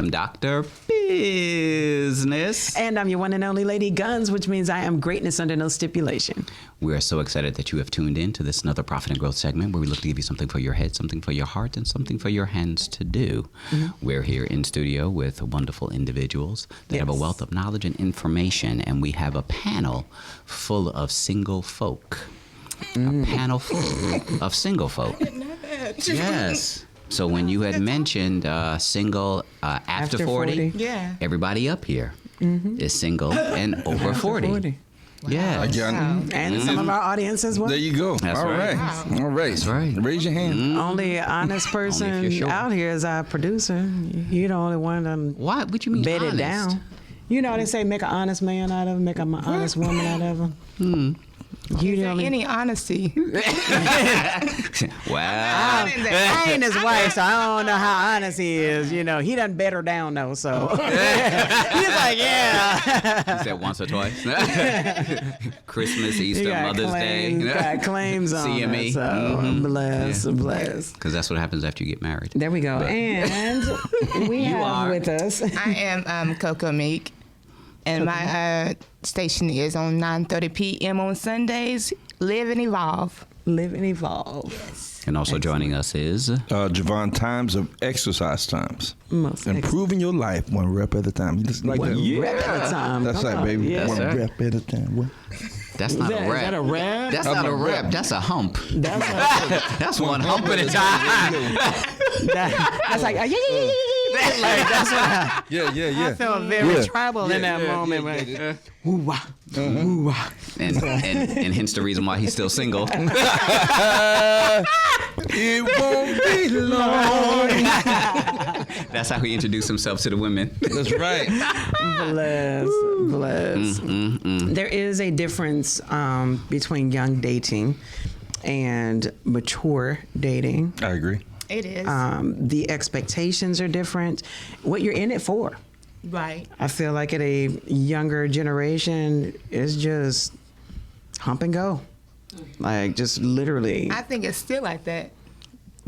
am Dr. Business. And I'm your one and only Lady G.U.N.S, which means I am greatness under no stipulation. We are so excited that you have tuned in to this another Profit and Growth segment where we look to give you something for your head, something for your heart, and something for your hands to do. We're here in studio with wonderful individuals that have a wealth of knowledge and information, and we have a panel full of single folk. A panel full of single folk. I didn't know that. Yes. So when you had mentioned single after 40, Yeah. everybody up here is single and over 40. Yeah. Again. And some of our audience as well. There you go. That's All right. right. All right. That's right. Raise your hand. Only honest person Only if you're sure. out here is our producer. You're the only one that Why? What you mean bet honest? it down. You know they say make an honest man out of him, make an honest woman out of him. You Is the there only. any honesty? Wow. I ain't his wife, so I don't know how honest he is. You know, he done bet her down though, so he's like, yeah. You said once or twice. Christmas, Easter, Mother's claims, Day. got claims on CME. it, so bless. Because that's what happens after you get married. There we go. And we have are. with us. I am Cononiq, and my station is on 9:30 p.m. on Sundays. Live and evolve. Live and evolve. Yes. And also joining us is Jovon, times of exercise times. Most Improving your life one rep at a time. You just like that? rep at a time. That's Come right, on. baby. Yeah. One That's right. rep at a time. What? that's not a Is rep. that a rap? That's That's not a a rep. rep. That's a hump. That's One hump at a time. that's like like that's what Yeah. I felt very Yeah. tribal in that moment. Yeah. Woo-wah, woo-wah. And hence the reason why he's still single. It won't be long. That's how he introduced himself to the women. That's right. Bless. There is a difference between young dating and mature dating. I agree. It is. The expectations are different. What you're in it for. Right. I feel like at a younger generation, it's just hump and go. Like just literally. I think it's still like that.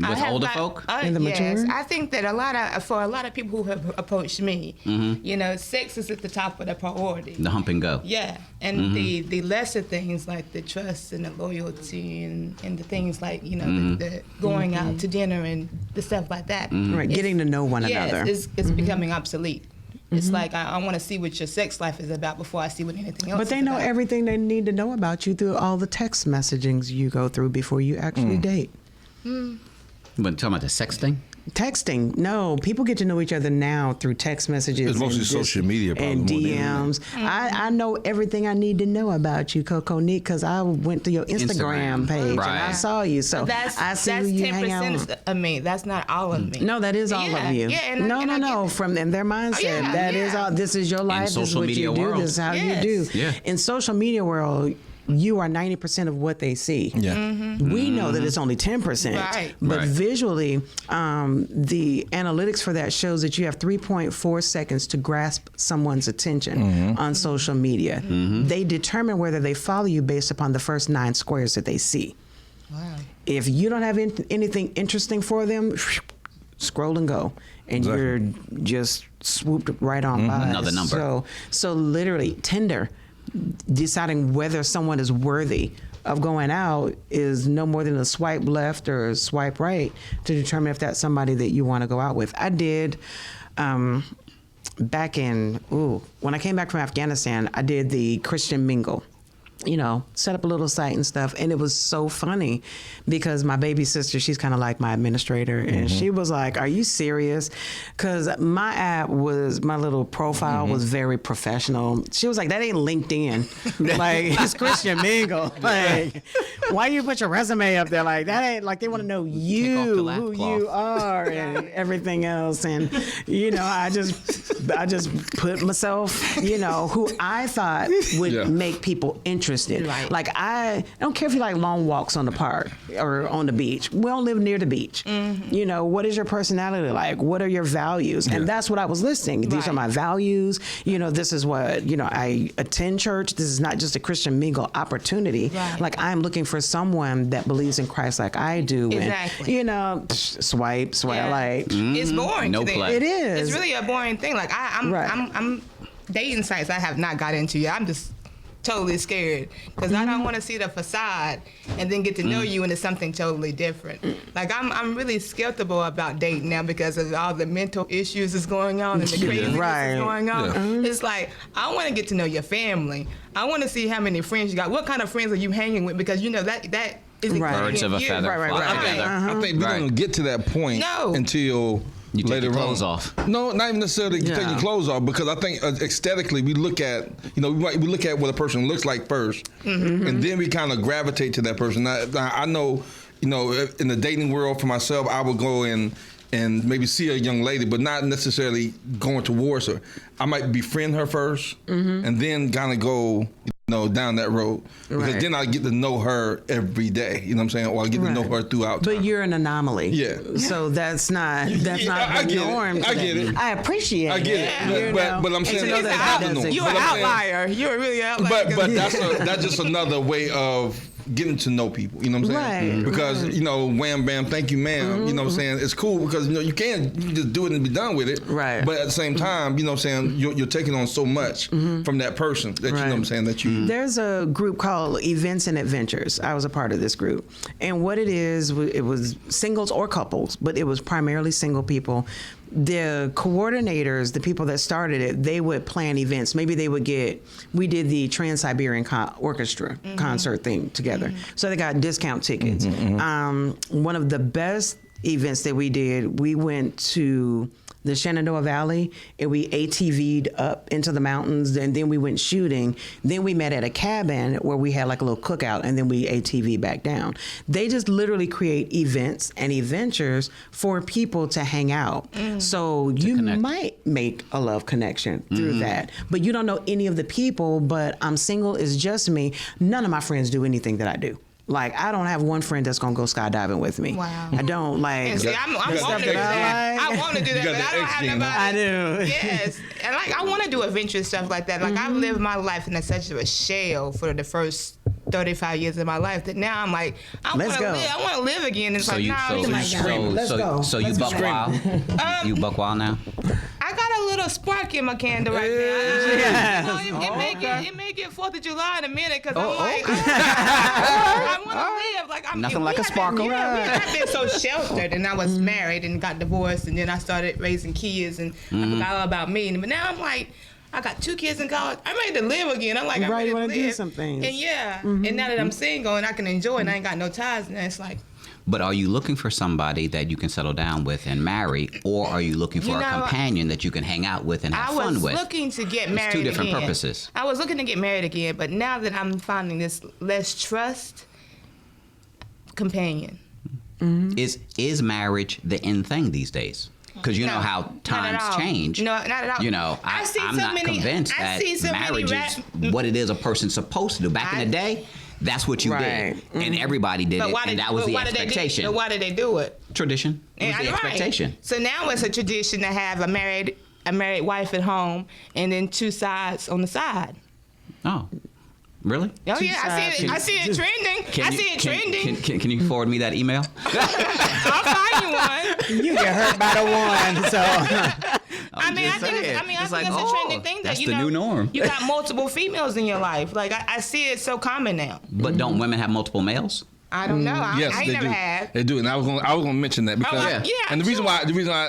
With older folk? In the yes, mature? I think that for a lot of people who have approached me, you know, sex is at the top of the priority. The hump and go. Yeah, and the lesser things like the trust and the loyalty and the things like, you know, the going out to dinner and the stuff like that. Right, getting to know one another. Yes, it's becoming obsolete. It's like I want to see what your sex life is about before I see what anything else But they is know about. everything they need to know about you through all the text messagings you go through before you actually date. But talking about the sex thing? Texting, no. People get to know each other now through text messages. It's mostly and social media probably and more than DMs. I know everything I need to know about you, Cononiq, because I went to your Instagram page and I Right. saw you. So That's I see who you hang out 10% with. of me. That's not all of me. No, that is all Yeah, of you. yeah, and I get no. that. From in their mindset, yeah, that is yeah. all. This is your life. This is social what media you do. world. This is how Yes. you do. Yeah. In social media world, you are 90% of what they see. Yeah. We know that it's only 10%. Right. But Right. visually, the analytics for that shows that you have 3.4 seconds to grasp someone's attention on social media. They determine whether they follow you based upon the first 9 squares that they see. Wow. If you don't have anything interesting for them, scroll and go. And Exactly. you're just swooped right on by. Another number. So literally, Tinder, deciding whether someone is worthy of going out is no more than a swipe left or a swipe right to determine if that's somebody that you want to go out with. I did back in, when I came back from Afghanistan, I did the Christian Mingle. You know, set up a little site and stuff. And it was so funny because my baby sister, she's kind of like my administrator. And she was like, are you serious? Because my app was, my little profile was very professional. She was like, that ain't LinkedIn. Like, it's Christian Mingle. Like, why you put your resume up there? Like, that ain't, like, they want to know you, off the who lapcloth. you are and everything else. And, you know, I just put myself, you know, who I thought would Yeah. make people interested interested. Right. Like I don't care if you like long walks on the park or on the beach. We don't live near the beach. You know, what is your personality like? What are your values? And that's what I was listing. These are Right. my values. You know, this is what, you know, I attend church. This is not just a Christian mingle opportunity. Right. Like I'm looking for someone that believes in Christ like I do. Exactly. And, you know, swipe, Yeah. like. It's boring. No to them. play. It is. It's really a boring thing. Like I'm dating sites I have not got into yet. I'm just totally scared because I don't want to see the facade and then get to know you and it's something totally different. Like I'm really skeptical about dating now because of all the mental issues that's going on and the craziness Right. that's going on. It's like I want to get to know your family. I want to see how many friends you got. What kind of friends are you hanging with? Because you know that is Right. Birds of a you. feather Right, flock right. together. I think we're Right. gonna get to that point No. until You take later your clothes on. off. No, not even necessarily Yeah. taking your clothes off, because I think aesthetically we look at, we look at what a person looks like first, and then we kind of gravitate to that person. I know, in the dating world for myself, I would go and maybe see a young lady, but not necessarily going towards her. I might befriend her first, and then kind of go, down that road, because Right. then I get to know her every day. You know what I'm saying? Or I get to know her throughout time. But you're an anomaly. Yeah. So that's not I the get it. norm. I get it. I appreciate it. I get it, but I'm saying to know that's that not the norm. You're But an I'm saying- outlier. You're really an outlier. But that's just another way of getting to know people. You know what I'm saying? Right, Because wham bam, thank you, ma'am. You know what I'm saying? It's cool because you can just do it and be done with it. Right. But at the same time, you know what I'm saying, you're taking on so much from that person that you know what I'm Right. saying that you. There's a group called Events and Adventures. I was a part of this group. And what it is, it was singles or couples, but it was primarily single people. The coordinators, the people that started it, they would plan events. Maybe they would we did the Trans-Siberian Orchestra concert thing together. So they got discount tickets. One of the best events that we did, we went to the Shenandoah Valley, and we ATV'd up into the mountains, and then we went shooting. Then we met at a cabin where we had like a little cookout, and then we ATV back down. They just literally create events and adventures for people to hang out. So you connect. might make a love connection through that, but you don't know any of the people. But I'm single, it's just me. None of my friends do anything that I do. Like, I don't have one friend that's gonna go skydiving with me. Wow. I don't like. And see, I'm the stuff wanting to do that. I like. I want to do that, You but got I the don't X have gene, nobody. I do. Yes, and like I want to do adventurous stuff like that. Like I've lived my life in such a shell for the first 35 years of my life that now I'm like, I Let's want to go. live. I want to live again. It's So like, you, no, so, it's like, Let's go. so you Let's buck go. wild? You buck wild now? I got a little spark in my candle right now. You know, it may get 4th of July in a minute because I'm like, I want to live. Like, Nothing like a sparkle. I've been so sheltered, and I was married and got divorced, and then I started raising kids, and I forgot all about me. But now I'm like, I got 2 kids in college. I'm ready to live again. I'm like, I'm Right, ready you to wanna do live. some things. And and now that I'm single and I can enjoy and I ain't got no ties, and it's like, But are you looking for somebody that you can settle down with and marry, or are you looking for You a know, companion that you can hang out with and have I fun was with? looking to get It's married two different again. purposes. I was looking to get married again, but now that I'm finding this less trust companion. Is marriage the in thing these days? Because you know No, how not at times all. change. No, not at all. You know, I see I'm so not many- convinced I that see so many marriage is what it is a person's supposed to do. Back in the day, that's what you Right. did, and everybody did it, and that was the expectation. But why did they do it? Tradition. It was the right. expectation. So now it's a tradition to have a married wife at home and then 2 sides on the side. Oh, really? Oh Two yeah, sides. I see it trending. Can you forward me that email? I'll find you one. You get hurt by the one, so. I think it's a trending thing that that's you the know new norm. you got multiple females in your life. Like I see it so common now. But don't women have multiple males? I don't know. Yes, I ain't they never do. had. They do, and I was gonna mention that because, yeah, and the reason sure. why,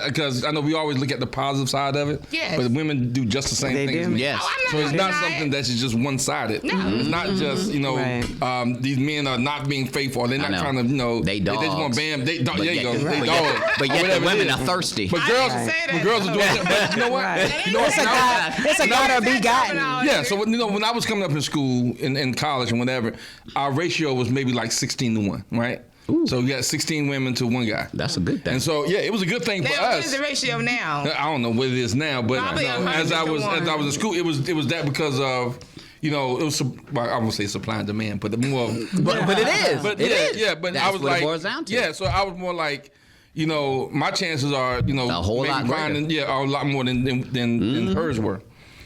because I know we always look at the positive side of it. Yes. But women do just the same They thing. do. As men. Yes. Oh, I'm So it's gonna not deny something it. that's just one-sided. No. It's not just Right. these men are not being faithful. They're I not know. trying to They They just want dogs. bam. They But there you yet- go. They but dogs. yet- but Or yet the whatever it women is. are thirsty. But I girls, didn't say but that. girls are doing it. But you know what? Right. You know what? It's a When I was- God. It's a God or be gotten. Yeah, so when I was coming up in school, in college and whatever, our ratio was maybe like 16-1, right? So we got 16 women to 1 guy. That's a good thing. And so yeah, it was a good thing for Now, what is us. the ratio now? I don't know what it is now, but Probably as I 100 was to 1. in school, it was that because of you know, it was, well, I won't say supply and demand, but the more, But it is. but It is. yeah, but That's I was what like, it boils down to. yeah, so I was more like, you know, my chances are, you know, A whole lot greater. are a lot more than hers were.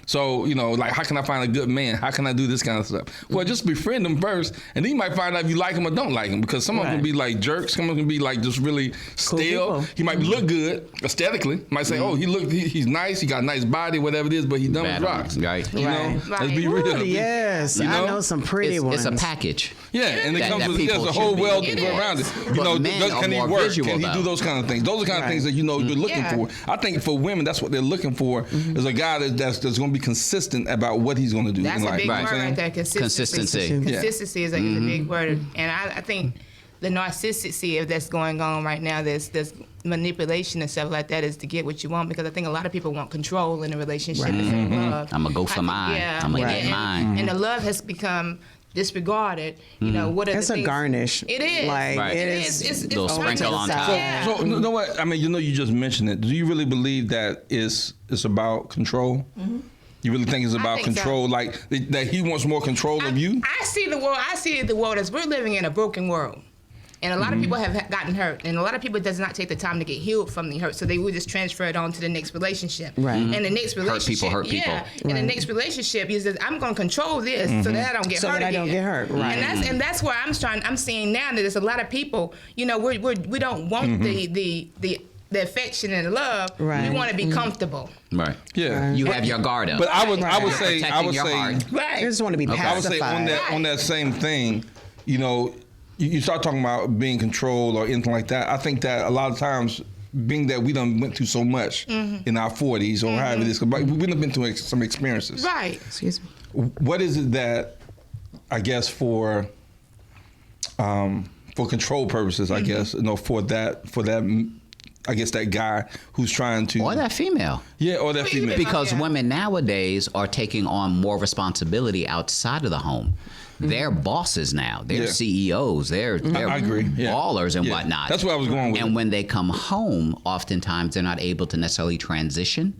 So, you know, like, how can I find a good man? How can I do this kind of stuff? Well, just befriend them first, and then you might find out if you like him or don't like him, because some of them can be like jerks, some of them can be like just really stale. He might look good aesthetically. Might say, oh, he's nice, he got a nice body, whatever it is, but he dumb as rocks. Right. You know, let's be real. Ooh, yes, You know? I know some pretty ones. It's a package. Yeah, and it That- comes that with people there's a whole should be world to looking go at. around it. You But know, men are can he more work? visual, Can he do though. those kind of things? Those are the kind of things that, you know, you're looking for. I think for women, that's what they're looking for, is a guy that's going to be consistent about what he's going to do That's in a life. big You know word what I'm right saying? there. Consistency. Consistency is a big word, and I think the narcissism that's going on right now, there's manipulation and stuff like that, is to get what you want, because I think a lot of people want control in a relationship instead of love. I'm gonna go for mine. Yeah, I'm gonna get and, mine. and the love has become disregarded. You know, what are It's the a things? garnish. It is. Like, Right. it It is. is. It's Little sprinkle on top. Yeah. So, you know what? I mean, you know, you just mentioned it. Do you really believe that it's about control? You really think it's about think so. control, like that he wants more control of you? I see the world. I see the world as we're living in a broken world. And a lot of people have gotten hurt, and a lot of people does not take the time to get healed from the hurt, so they will just transfer it on to the next relationship. Right. And the next relationship, hurt people. yeah. And the next relationship is that I'm going to control this so that I don't get So hurt that I again. don't get hurt, right. And that's where I'm seeing now that there's a lot of people. You know, we don't want the affection and the love. Right. We want to be comfortable. Right. Yeah. You have your guard up. But I would say, Protecting your heart. I just want to be I would pacified. say on that same thing, you know, you start talking about being controlled or anything like that. I think that a lot of times, being that we done went through so much in our 40s or however it is, but we've been through some experiences. Right. Excuse me. What is it that, I guess, for control purposes, I guess, you know, for that, I guess, that guy who's trying to, Or that female. or that female. Because Yeah. women nowadays are taking on more responsibility outside of the home. They're bosses now. They're Yeah. CEOs. They're I agree. Yeah. ballers and Yeah. whatnot. That's where I was going with And it. when they come home, oftentimes they're not able to necessarily transition.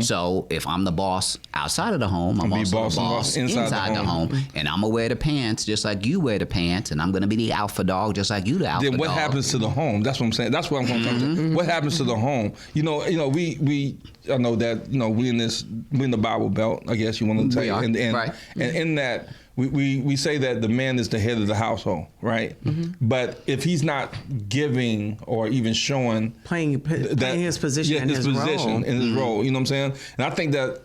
So if I'm the boss outside of the home, I'm be also boss the boss inside the home. And I'm going to wear the pants just like you wear the pants. And I'm going to be the alpha dog just like you the alpha Then what dog. happens to the home? That's what I'm saying. That's what I'm going to come to. What happens to the home? You know, we I know that, you know, we in the Bible Belt, I guess you want to We say, are, and right. and in that we say that the man is the head of the household, right? But if he's not giving or even showing Playing his position and his role. and his role, you know what I'm saying? And I think that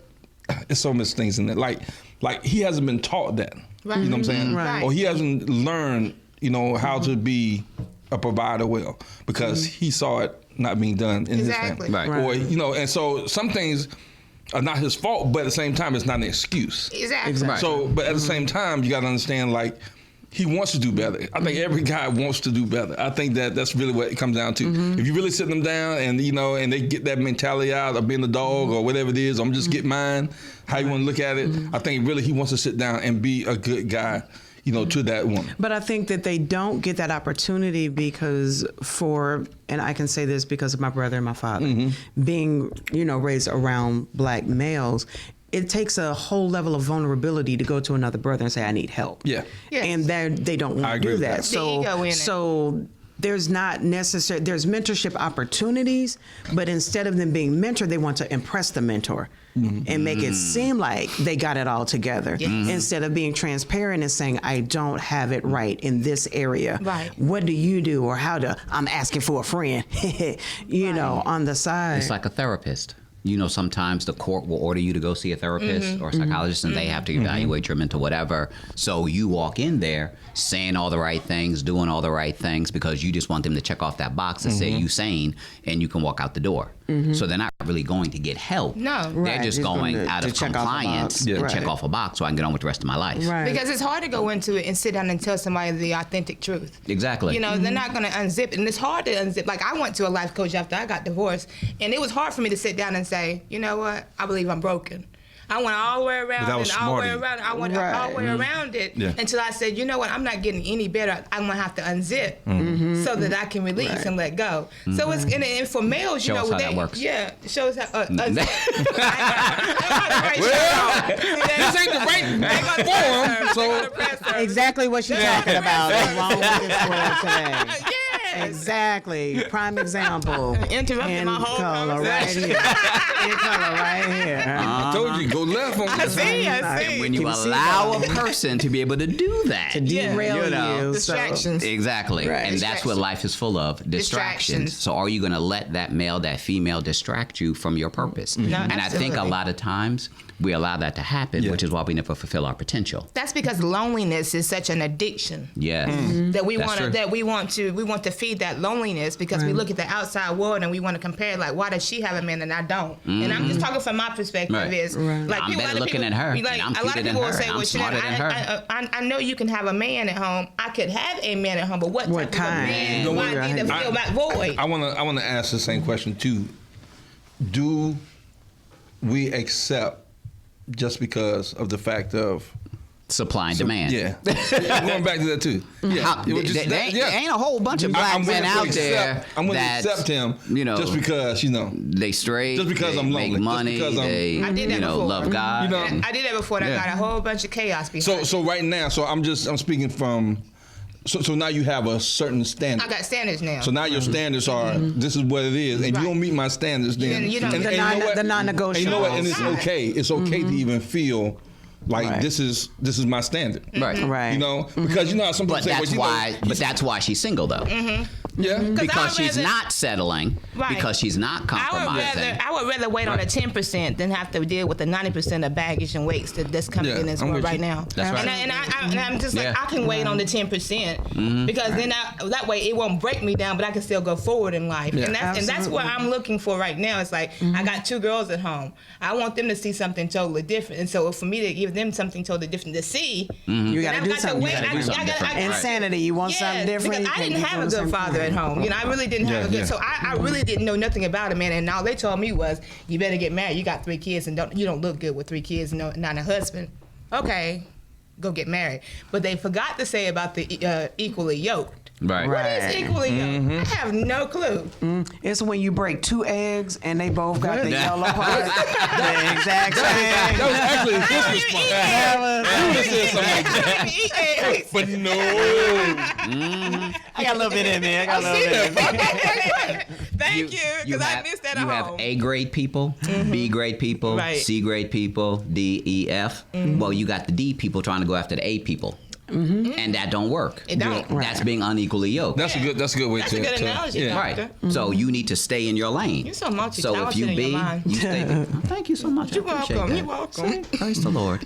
it's so much things in there. Like he hasn't been taught that. Right. You know what I'm saying? Right. Or he hasn't learned, you know, how to be a provider well, because he saw it not being done in his Exactly. family. Right. Or, you know, and so some things are not his fault, but at the same time, it's not an excuse. Exactly. Right. So, but at the same time, you got to understand, like, he wants to do better. I think every guy wants to do better. I think that's really what it comes down to. If you really sit them down and, you know, and they get that mentality out of being a dog or whatever it is, I'm just get mine, how you want to look at it, I think really he wants to sit down and be a good guy, you know, to that woman. But I think that they don't get that opportunity because and I can say this because of my brother and my father, being, you know, raised around black males, it takes a whole level of vulnerability to go to another brother and say, I need help. Yeah. Yes. And they don't I want to agree do with that. that. The ego in it. So there's not necessary, there's mentorship opportunities, but instead of them being mentored, they want to impress the mentor and make it seem like they got it all together. Yes. Instead of being transparent and saying, I don't have it right in this area. Right. What do you do, or I'm asking for a friend, you know, on the side. It's like a therapist. You know, sometimes the court will order you to go see a therapist or a psychologist, and they have to evaluate your mental whatever. So you walk in there saying all the right things, doing all the right things, because you just want them to check off that box and say you sane, and you can walk out the door. So they're not really going to get help. No. They're Right, just just going going to out of check off a compliance box. to Yeah. check Right. off a box so I can get on with the rest of my life. Right. Because it's hard to go into it and sit down and tell somebody the authentic truth. Exactly. You know, they're not going to unzip it. And it's hard to unzip. Like, I went to a life coach after I got divorced, and it was hard for me to sit down and say, you know what? I believe I'm broken. I went all the way around But that and was all the way smart of you. around. I went all the way around it until I said, you know what? I'm not getting any better. I'm gonna have to unzip so that I can release and let go. So it's and for males, you Show us know, how that works. Yeah, show us how. This ain't the right form. So Exactly what she's talking about. What's wrong with this world today? Yes. Exactly. Prime example. Interrupting In my whole color right conversation. here. In color right here. I told you, go left on I this. see. And when you Can you see allow that? a person to be able to do that, To derail you know, you. Distractions. exactly, Right. and that's what life is full of, distractions. So are you going to let that male, that female distract you from your purpose? And I think a absolutely. lot of times we allow that to happen, which is why we never fulfill our potential. That's because loneliness is such an addiction. Yes. That we That's want true. to we want to feed that loneliness because we look at the outside world and we want to compare, like, why does she have a man and I don't? And I'm just talking from my perspective. Right. Is like I'm people, a better lot of looking people, at her, Like, and I'm a lot cuter of than people will her, say, I'm "Well, smarter than her." I know you can have a man at home. I could have a man at home, but what type kind? of man You do know I what? need to fill that void? I wanna ask the same question too. Do we accept just because of the fact of Supply and demand. Yeah, going back to that too. Yeah, How- it was there just that- ain't, ain't a whole bunch of black I'm men willing to out there accept- I'm willing to that, accept him, you know, just because they straight, just because they I'm make lonely, just money, because I'm- they I did that you know before. love God. You know, I did that before, and I Yeah. got a whole bunch of chaos behind. So right now, I'm speaking from. So now you have a certain standard. I got standards now. So now your standards are this is what it is, and Right. you don't meet my standards, then You don't- and The you know what? the non-negotiables. And you know what? And it's Right. okay. It's okay to even feel like Right. this is my standard. Right. Right. You know, because you know how some people But say, that's well, you why. know, But that's why she's single though, yeah. because she's rather- not settling, Right. because she's not compromising. I would rather wait on the 10% than have to deal with the 90% of baggage and weights that's coming Yeah, in this I'm world with right you. now. That's right. And I'm just like, Yeah. I can wait on the 10% because then that way it won't break me down, but I can still go forward in life. Yeah. And that's what I'm looking for right now. It's like I got 2 girls at home. I want them to see something totally different, and so for me to give them something totally different to see, You got to I've do got to something. wait. gotta do something different. Right. Insanity. You want something different? Because I you didn't can't have a do the good same father thing. at home. You know, I really didn't have a good. Yeah. So I really didn't know nothing about a man, and all they told me was, "You better get married. You got 3 kids, and you don't look good with 3 kids and not a husband." Okay, go get married. But they forgot to say about the equally yoked. Right. What is equally yoked? I have no clue. It's when you break 2 eggs and they both got the yellow part. The exact That same. was actually his response. You would have said something like that. Eat eggs. But no. I got a little bit in there. I got a little bit in there. Thank you, because I missed that at You have home. A grade people, B grade people, Right. C grade people, D, E, F. Well, you got the D people trying to go after the A people. And that don't work. It don't. That's being unequally yoked. That's a good way That's to a good to- analogy, Yeah. Doctor. Right. So you need to stay in your lane. You're so multi-talented So if you in your be, mind. you stay. Thank you so much. You're I appreciate welcome. that. You're welcome. See? Praise the Lord.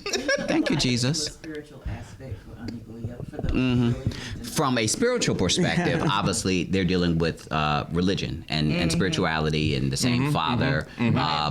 Thank you, Jesus. Spiritual aspect for unequally yoked for those From a spiritual perspective, obviously they're dealing with religion and spirituality and the same Father,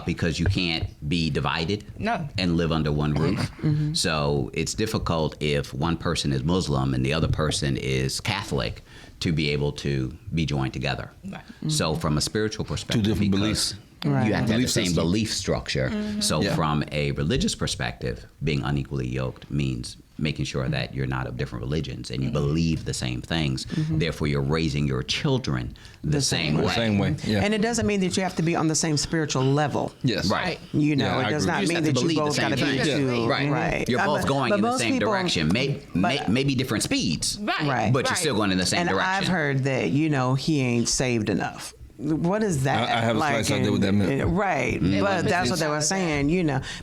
because you can't be divided No. and live under one roof. So it's difficult if one person is Muslim and the other person is Catholic to be able to be joined together. Right. So from a spiritual perspective, different because beliefs. you have to have the Belief same system. belief structure. So Yeah. from a religious perspective, being unequally yoked means making sure that you're not of different religions and you believe the same things. Therefore, you're raising your children the same way. Same way. Yeah. And it doesn't mean that you have to be on the same spiritual level. Yes. Right. You know, Yeah, I it does agree. not You just mean have to that you believe the both got to same be thing. two. Right. Right. You're both going in the most same people- direction. Maybe different speeds. Right. But you're still going in the same And direction. I've heard that, he ain't saved enough. What is that? I have a slice idea what that meant. Right. But that's what they were saying,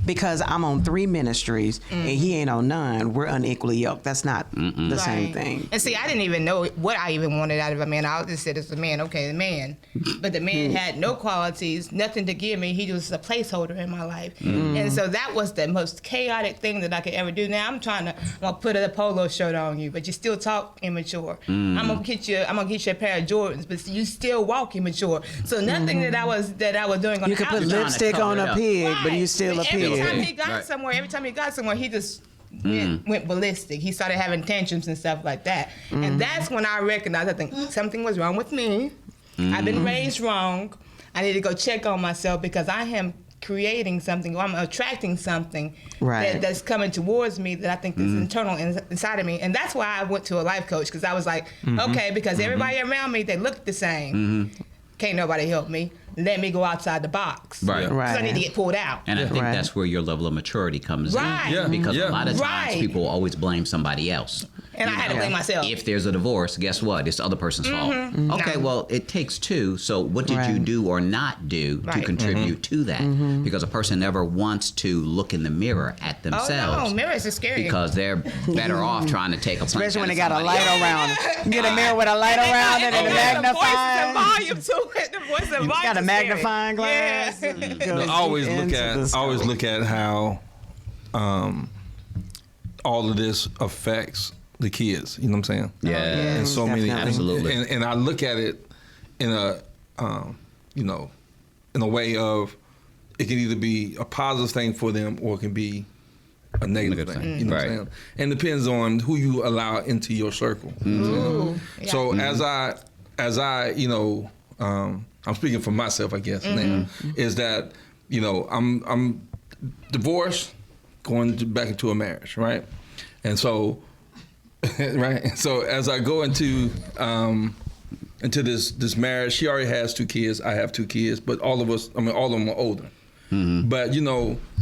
because I'm on 3 ministries and he ain't on none. We're unequally yoked. That's not the same thing. And see, I didn't even know what I even wanted out of a man. I just said it's a man. Okay, the man. But the man had no qualities, nothing to give me. He was a placeholder in my life. And so that was the most chaotic thing that I could ever do. Now I'm trying to put a polo shirt on you, but you still talk immature. I'm gonna get you a pair of Jordans, but you still walk immature. So nothing that I was doing on You the could put outside. lipstick cover on it a up. pig, but you still a But every time pig. he got Right. somewhere, he just went ballistic. He started having tantrums and stuff like that. And that's when I recognized, I think something was wrong with me. I've been raised wrong. I need to go check on myself because I am creating something, or I'm attracting something Right. that's coming towards me that I think is internal inside of me. And that's why I went to a life coach, because I was like, okay, because everybody around me, they look the same. Can't nobody help me. Let me go outside the box. Right. Because I need to get pulled out. And I think Right. that's where your level of maturity comes Right. in. Because a lot of times Right. people always blame somebody else. And I had to blame myself. If there's a divorce, guess what? It's the other person's fault. Okay, No. well, it takes two. So what did you Right. do or not do to Right. contribute to that? Because a person never wants to look in the mirror at Oh, themselves. no, mirrors are scary. Because they're better off trying to take a plank Especially when out they of got a somebody light else. around. You get a mirror with a light around it and it The voice and magnifies. volume to it. The voice and volume. Got a is magnifying scary. glass. Yeah. I always look at how all of this affects the kids. You know what I'm saying? Yeah. And so many, Definitely. Absolutely. And I look at it in a, in a way of it can either be a positive thing for them or it can be a negative thing. You know what I'm Right. saying? And it depends on who you allow into your circle. You know what I'm saying? Yeah. So as I, I'm speaking for myself, I guess. Now, is that I'm divorced, back into a marriage, right? And so, right. So as I go into this marriage, she already has 2 kids. I have 2 kids, but all of them are older. But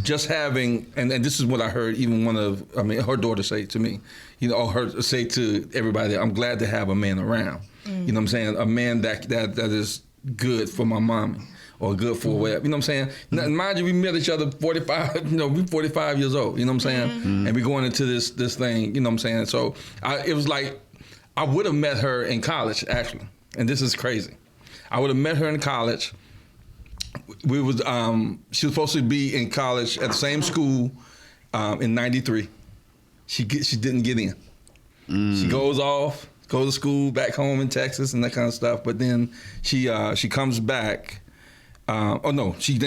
just having, and this is what I heard even her daughter say to me, or her say to everybody, I'm glad to have a man around. You know what I'm saying? A man that is good for my mommy or good for whatever. You know what I'm saying? Now, mind you, we met each other 45, we 45 years old, you know what I'm saying? And we going into this thing, you know what I'm saying? So it was like, I would have met her in college, actually. And this is crazy. I would have met her in college. She was supposed to be in college at the same school in '93. She didn't get in. She goes to school back home in Texas and that kind of stuff. But then she comes back. She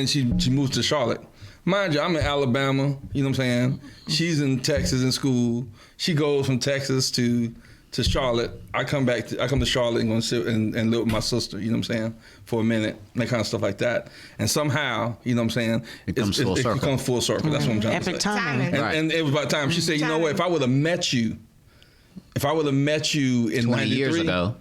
moves to Charlotte. Mind you, I'm in Alabama. You know what I'm saying? She's in Texas in school. She goes from Texas to Charlotte. I come to Charlotte and go and sit and live with my sister, you know what I'm saying, for a minute, and that kind of stuff like that. And somehow, you know what I'm saying, It comes full circle. It comes full circle. That's what I'm trying to say. Epic timing. Timing. Right. And it was about time. She said, you know what, if I would have met you in 20 years 93, ago.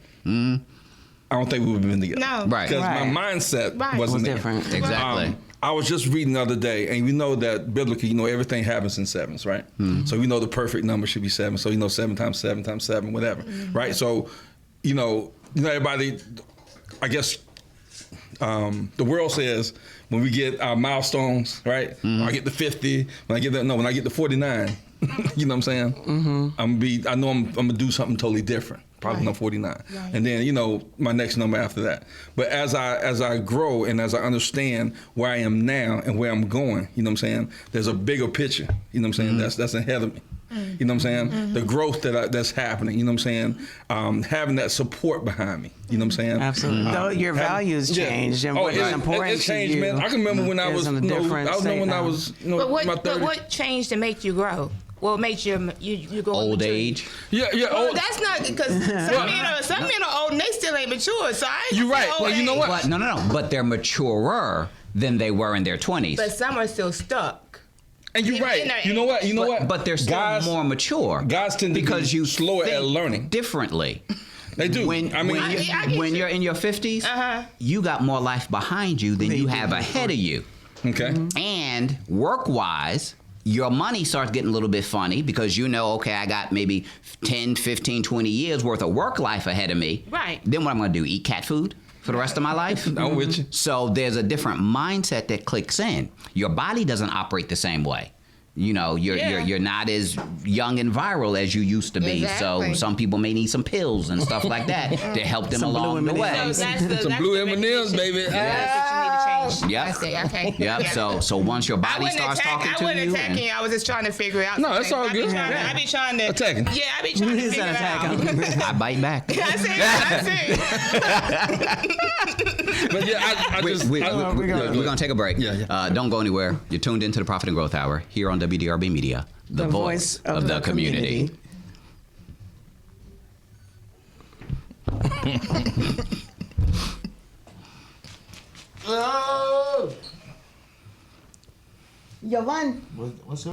I don't think we would have been together. No. Right. Because Right. my mindset Right. wasn't Was there. different. Exactly. I was just reading the other day, and we know that biblically, everything happens in sevens, right? So we know the perfect number should be 7. So 7 times 7 times 7, whatever, right? So, everybody, I guess, the world says when we get our milestones, right? When I get to 50, when I get to 49, you know what I'm saying? I know I'm gonna do something totally different. Probably not 49. Right. And then, my next number after that. But as I grow and as I understand where I am now and where I'm going, you know what I'm saying? There's a bigger picture, you know what I'm saying? That's ahead of me. You know what I'm saying? The growth that's happening, you know what I'm saying? Having that support behind me, you know what I'm saying? Absolutely. Though your values changed and what is important it changed, to you. man. I can remember when I was, is a different when I state was, But in my what 30s. changed to make you grow? What made you go Old mature? age. Yeah. Well, that's not because some men are old and they still ain't mature. So I ain't You're right. old Well, you know age. what? But no. But they're maturer than they were in their 20s. But some are still stuck. And you're right. You know what? But they're still more mature. Guys tend to because be you slower at think learning. differently. They do. When I get when you. you're in your 50s, Uh-huh. you got more life behind you than you have ahead of you. Okay. And work-wise, your money starts getting a little bit funny because okay, I got maybe 10, 15, 20 years worth of work life ahead of me. Right. Then what I'm going to do, eat cat food for the rest of my life? I'm with you. So there's a different mindset that clicks in. Your body doesn't operate the same way. You're not as young and viral as you used to be. Exactly. So some people may need some pills and stuff like that to help them Some along blue the way. M&Ms. So that's Some blue M&Ms, baby. That's what you need to change. Yep. I see. Okay. Yep. Yeah. So once your I body wasn't starts attacking. talking I to wasn't you, attacking you. I was just trying to figure out. No, that's something. all good. I be trying to Attacking. Yeah, I be trying to He figure said it attack out. I bite back. I see. But yeah, We're going to take a break. Yeah. Don't go anywhere. You're tuned into the Profit and Growth Hour here on WDRB Media, the voice of the community. Jovon. What's up?